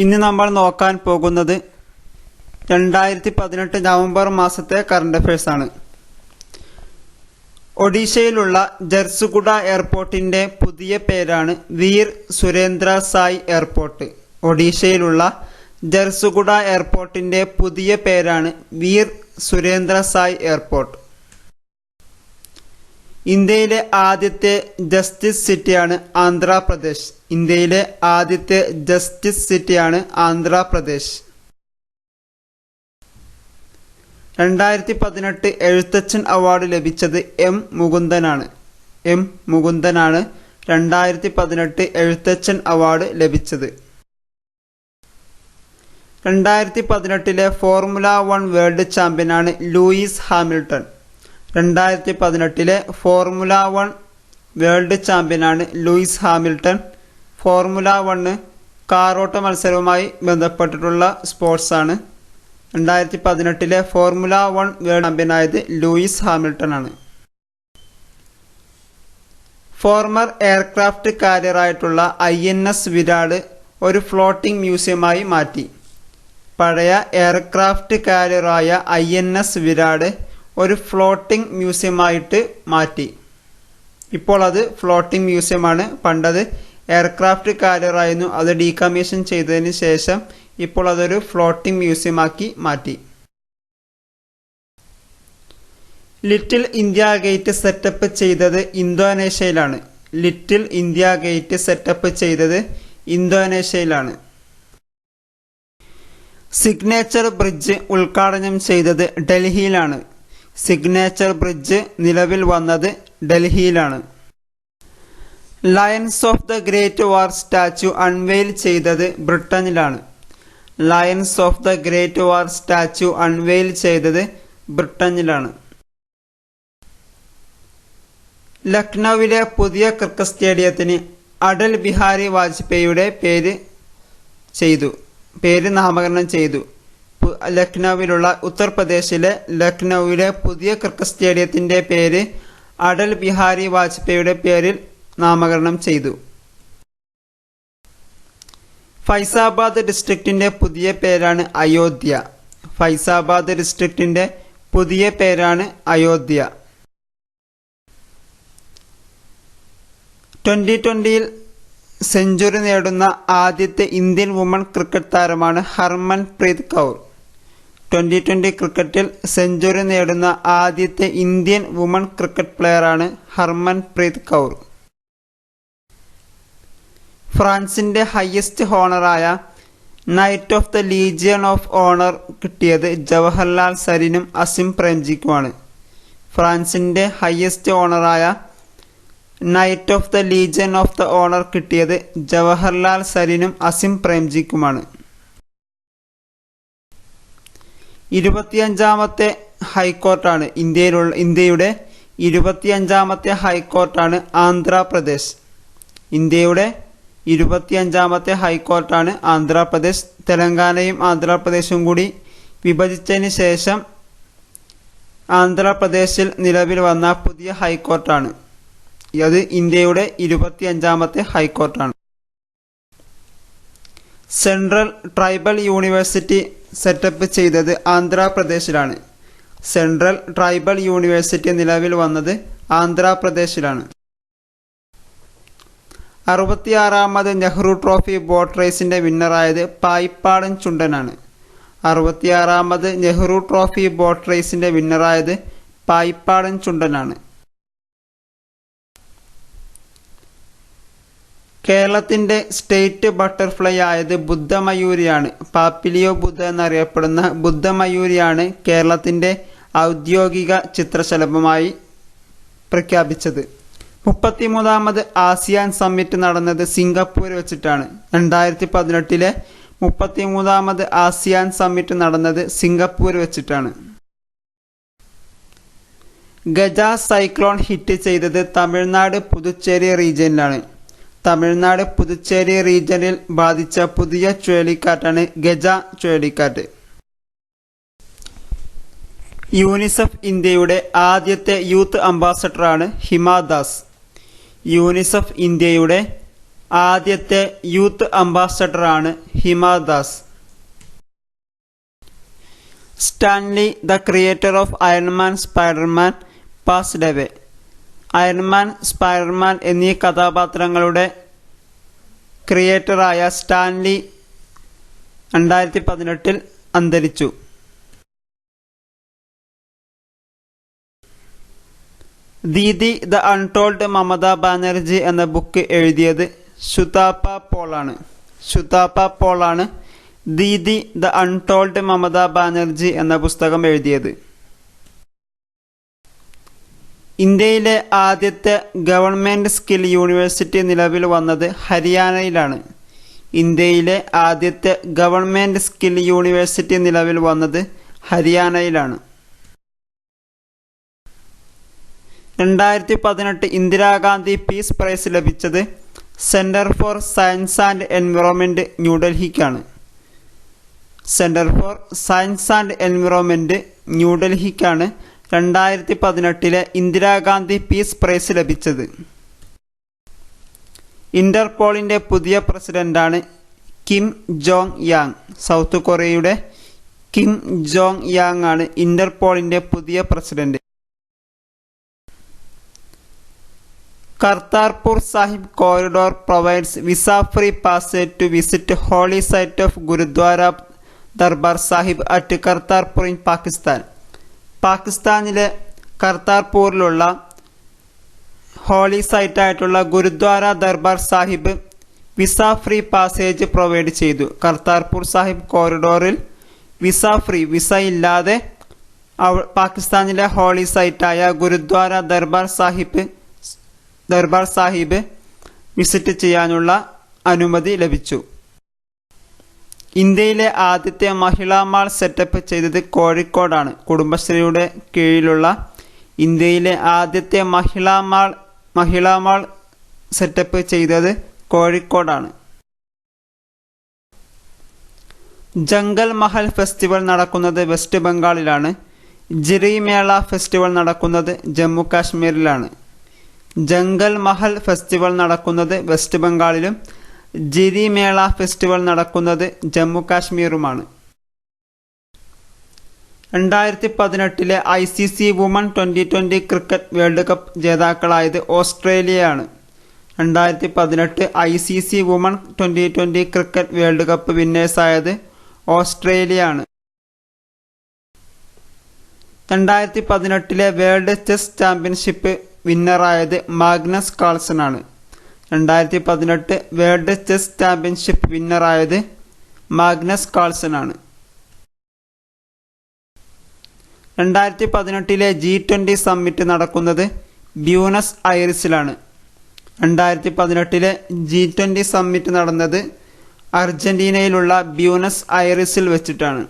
ഇന്ന് നമ്മൾ നോക്കാൻ പോകുന്നത് 2018 നവംബർ മാസത്തെ കറണ്ട് അഫയേഴ്സ് ആണ്. ഒഡീഷയിലുള്ള ജർസുഗുഡ എയർപോർട്ടിന്റെ പുതിയ പേരാണ് വീർ സുരേന്ദ്ര സായ് എയർപോർട്ട്. ഒഡീഷയിലുള്ള ജർസുഗുഡ എയർപോർട്ടിന്റെ പുതിയ പേരാണ് വീർ സുരേന്ദ്ര സായ് എയർപോർട്ട്. ഇന്ത്യയിലെ ആദ്യത്തെ ജസ്റ്റിസ് സിറ്റിയാണ് ആന്ധ്രാപ്രദേശ്. ഇന്ത്യയിലെ ആദ്യത്തെ ജസ്റ്റിസ് സിറ്റിയാണ് ആന്ധ്രാപ്രദേശ്. 2018 എഴുത്തച്ഛൻ അവാർഡ് ലഭിച്ചത് എം മുകുന്ദനാണ്. 2018 എഴുത്തച്ഛൻ അവാർഡ് ലഭിച്ചത്. 2018 ഫോർമുല 1 വേൾഡ് ചാമ്പ്യനാണ് ലൂയിസ് ഹാമിൽട്ടൺ. 2018 ഫോർമുല 1 വേൾഡ് ചാമ്പ്യനാണ് ലൂയിസ് ഹാമിൽട്ടൺ. ഫോർമുല 1 കാറോട്ട മത്സരവുമായി ബന്ധപ്പെട്ടിട്ടുള്ള സ്പോർട്സാണ്. 2018 ഫോർമുല 1 വേൾഡ് ചാമ്പ്യനായത് ലൂയിസ് ഹാമിൽട്ടൺ ആണ്. ഫോർമർ എയർക്രാഫ്റ്റ് കാരിയറായിട്ടുള്ള INS വിരാട് ഒരു ഫ്ലോട്ടിംഗ് മ്യൂസിയമായി മാറ്റി. പഴയ എയർക്രാഫ്റ്റ് കാരിയറായ INS വിരാട് ഒരു ഫ്ലോട്ടിംഗ് മ്യൂസിയമായിട്ട് മാറ്റി. ഇപ്പോൾ അത് ഫ്ലോട്ടിംഗ് മ്യൂസിയമാണ്. പണ്ടത് എയർക്രാഫ്റ്റ് കാരിയറായിരുന്നു. അത് ഡീകമ്മീഷൻ ചെയ്തതിന് ശേഷം ഇപ്പോൾ അതൊരു ഫ്ലോട്ടിംഗ് മ്യൂസിയമാക്കി മാറ്റി. ലിറ്റിൽ ഇന്ത്യ ഗേറ്റ് സെറ്റപ്പ് ചെയ്തത് ഇന്തോനേഷ്യയിലാണ്. ലിറ്റിൽ ഇന്ത്യ ഗേറ്റ് സെറ്റപ്പ് ചെയ്തത് ഇന്തോനേഷ്യയിലാണ്. സിഗ്നേച്ചർ ബ്രിഡ്ജ് ഉദ്ഘാടനം ചെയ്തത് ഡൽഹിയിലാണ്. സിഗ്നേച്ചർ ബ്രിഡ്ജ് നിലവിൽ വന്നത് ഡൽഹിയിലാണ്. Lions of the great war statue unveil ചെയ്തത് ബ്രിട്ടനിലാണ്. Lions of the great war statue unveil ചെയ്തത് ബ്രിട്ടനിലാണ്. ലക്നൌവിലെ പുതിയ ക്രിക്കറ്റ് സ്റ്റേഡിയത്തിന് അടൽ ബിഹാരി വാജ്പേയിയുടെ പേര് നാമകരണം ചെയ്തു. ലക്നൌവിലുള്ള ഉത്തർപ്രദേശിലെ ലക്നൌവിലെ പുതിയ ക്രിക്കറ്റ് സ്റ്റേഡിയത്തിന്റെ പേര് അടൽ ബിഹാരി വാജ്പേയിയുടെ പേരിൽ നാമകരണം ചെയ്തു. ഫൈസാബാദ് ഡിസ്ട്രിക്റ്റിന്റെ പുതിയ പേരാണ് അയോധ്യ. ഫൈസാബാദ് ഡിസ്ട്രിക്റ്റിന്റെ പുതിയ പേരാണ് അയോധ്യ. 2020 സെഞ്ചുറി നേടുന്ന ആദ്യത്തെ ഇന്ത്യൻ വുമൺ ക്രിക്കറ്റ് താരമാണ് ഹർമൻപ്രീത് കൗർ. 2020 ക്രിക്കറ്റിൽ സെഞ്ചുറി നേടുന്ന ആദ്യത്തെ ഇന്ത്യൻ വുമൺ ക്രിക്കറ്റ് പ്ലെയറാണ് ഹർമൻപ്രീത് കൗർ. ഫ്രാൻസിന്റെ ഹയസ്റ്റ് ഹോണറായ knight of the legion of honour കിട്ടിയത് ജവഹർലാൽ സരീനും അസിം പ്രേംജിക്കുമാണ്. ഫ്രാൻസിന്റെ ഹയസ്റ്റ് ഓണറായ knight of the legion of the honour കിട്ടിയത് ജവഹർലാൽ സരീനും അസിം പ്രേംജിക്കുമാണ്. 25ാമത്തെ ഹൈക്കോർട്ടാണ് ഇന്ത്യയുടെ 25ാമത്തെ ഹൈക്കോർട്ടാണ് ആന്ധ്രാപ്രദേശ്. ഇന്ത്യയുടെ 25ാമത്തെ ഹൈക്കോർട്ടാണ് ആന്ധ്രാപ്രദേശ്. തെലങ്കാനയും ആന്ധ്രാപ്രദേശും കൂടി വിഭജിച്ചതിന് ശേഷം ആന്ധ്രാപ്രദേശിൽ നിലവിൽ വന്ന പുതിയ ഹൈക്കോർട്ടാണ്. അത് ഇന്ത്യയുടെ 25ാമത്തെ ഹൈക്കോർട്ടാണ്. സെൻട്രൽ ട്രൈബൽ യൂണിവേഴ്സിറ്റി സെറ്റപ്പ് ചെയ്തത് ആന്ധ്രാപ്രദേശിലാണ്. സെൻട്രൽ ട്രൈബൽ യൂണിവേഴ്സിറ്റി നിലവിൽ വന്നത് ആന്ധ്രാപ്രദേശിലാണ്. 66ാമത് നെഹ്റു ട്രോഫി ബോട്ട് റേസിന്റെ വിന്നറായത് പായിപ്പാടൻ ചുണ്ടനാണ്. 66ാമത് നെഹ്റു ട്രോഫി ബോട്ട് റേസിന്റെ വിന്നറായത് പായിപ്പാടൻ ചുണ്ടനാണ്. കേരളത്തിന്റെ സ്റ്റേറ്റ് ബട്ടർഫ്ലൈ ആയത് ബുദ്ധമയൂരിയാണ്. പാപ്പിലിയോ ബുദ്ധ എന്നറിയപ്പെടുന്ന ബുദ്ധമയൂരിയാണ് കേരളത്തിന്റെ ഔദ്യോഗിക ചിത്രശലഭമായി പ്രഖ്യാപിച്ചത്. 33ാമത് ആസിയാൻ സമ്മിറ്റ് നടന്നത് സിംഗപ്പൂർ വെച്ചിട്ടാണ്. 2018 33ാമത് ആസിയാൻ സമ്മിറ്റ് നടന്നത് സിംഗപ്പൂർ വെച്ചിട്ടാണ്. ഗജ സൈക്ലോൺ ഹിറ്റ് ചെയ്തത് തമിഴ്നാട് പുതുച്ചേരി റീജിയനിലാണ്. തമിഴ്നാട് പുതുച്ചേരി റീജിയനിൽ ബാധിച്ച പുതിയ ചുഴലിക്കാറ്റാണ് ഗജ ചുഴലിക്കാറ്റ്. യൂണിസെഫ് ഇന്ത്യയുടെ ആദ്യത്തെ യൂത്ത് അംബാസഡറാണ് ഹിമ ദാസ്. യൂണിസെഫ് ഇന്ത്യയുടെ ആദ്യത്തെ യൂത്ത് അംബാസഡറാണ് Hima Das. Stan Lee the creator of Iron Man Spiderman passed away. Iron Man, Spiderman എന്നീ കഥാപാത്രങ്ങളുടെ ക്രിയേറ്ററായ സ്റ്റാൻലി 2018 അന്തരിച്ചു. ദീദി ദ അൺടോൾഡ് മമതാ ബാനർജി എന്ന ബുക്ക് എഴുതിയത് ശുതാപ്പ പോളാണ്. ദീദി ദ അൺടോൾഡ് മമതാ ബാനർജി എന്ന പുസ്തകം എഴുതിയത്. ഇന്ത്യയിലെ ആദ്യത്തെ ഗവൺമെൻറ് സ്കിൽ യൂണിവേഴ്സിറ്റി നിലവിൽ വന്നത് ഹരിയാനയിലാണ്. ഇന്ത്യയിലെ ആദ്യത്തെ ഗവൺമെൻറ് സ്കിൽ യൂണിവേഴ്സിറ്റി നിലവിൽ വന്നത് ഹരിയാനയിലാണ്. 2018 ഇന്ദിരാഗാന്ധി പീസ് പ്രൈസ് ലഭിച്ചത് centre for science and environment ന്യൂഡൽഹിക്കാണ്. Centre for science and environment ന്യൂഡൽഹിക്കാണ് 2018 ഇന്ദിരാഗാന്ധി പീസ് പ്രൈസ് ലഭിച്ചത്. ഇന്റർപോളിൻ്റെ പുതിയ പ്രസിഡന്റാണ് കിം ജോങ് യാങ്. സൗത്ത് കൊറിയയുടെ കിം ജോങ് യാങ് ആണ് ഇന്റർപോളിൻ്റെ പുതിയ president. Kartarpur Sahib corridor provides visa-free passage to visit holy site of Gurudwara Darbar Sahib at Kartarpur in Pakistan. പാകിസ്ഥാനിലെ കർത്താർപൂരിലുള്ള ഹോളി സൈറ്റായിട്ടുള്ള Gurudwara Darbar Sahib visa passage provide ചെയ്തു. കർത്താർപൂർ സാഹിബ് കോറിഡോറിൽ വിസ ഇല്ലാതെ പാകിസ്ഥാനിലെ ഹോളി സൈറ്റായ ഗുരുദ്വാര ദർബാർ സാഹിബ് വിസിറ്റ് ചെയ്യാനുള്ള അനുമതി ലഭിച്ചു. ഇന്ത്യയിലെ ആദ്യത്തെ മഹിളാ മാൾ സെറ്റപ്പ് ചെയ്തത് കോഴിക്കോടാണ്. കുടുംബശ്രീയുടെ കീഴിലുള്ള ഇന്ത്യയിലെ ആദ്യത്തെ മഹിളാ മാൾ സെറ്റപ്പ് ചെയ്തത് കോഴിക്കോടാണ്. ജംഗൽ മഹൽ ഫെസ്റ്റിവൽ നടക്കുന്നത് വെസ്റ്റ് ബംഗാളിലാണ്. ജിറി മേള ഫെസ്റ്റിവൽ നടക്കുന്നത് ജമ്മു കാശ്മീരിലാണ്. ജംഗൽ മഹൽ ഫെസ്റ്റിവൽ നടക്കുന്നത് വെസ്റ്റ് ബംഗാളിലും ജിരി മേള ഫെസ്റ്റിവൽ നടക്കുന്നത് ജമ്മു കാശ്മീറുമാണ്. 2018 ICC woman 2020 cricket world cup ജേതാക്കളായത് ഓസ്ട്രേലിയയാണ്. 2018 ICC woman 2020 cricket world cup വിന്നേഴ്സായത് ഓസ്ട്രേലിയയാണ്. 2018 വേൾഡ് ചെസ് ചാമ്പ്യൻഷിപ്പ് വിന്നറായത് മാഗ്നസ് കാൾസൺ ആണ്. 2018 വേൾഡ് ചെസ് ചാമ്പ്യൻഷിപ്പ് വിന്നറായത് മാഗ്നസ് കാൾസൺ ആണ്. 2018 G20 സമ്മിറ്റ് നടക്കുന്നത് ബ്യൂണസ് ഐറിസിലാണ്. 2018 G20 സമ്മിറ്റ് നടന്നത് അർജന്റീനയിലുള്ള ബ്യൂണസ് ഐറിസിൽ വെച്ചിട്ടാണ്.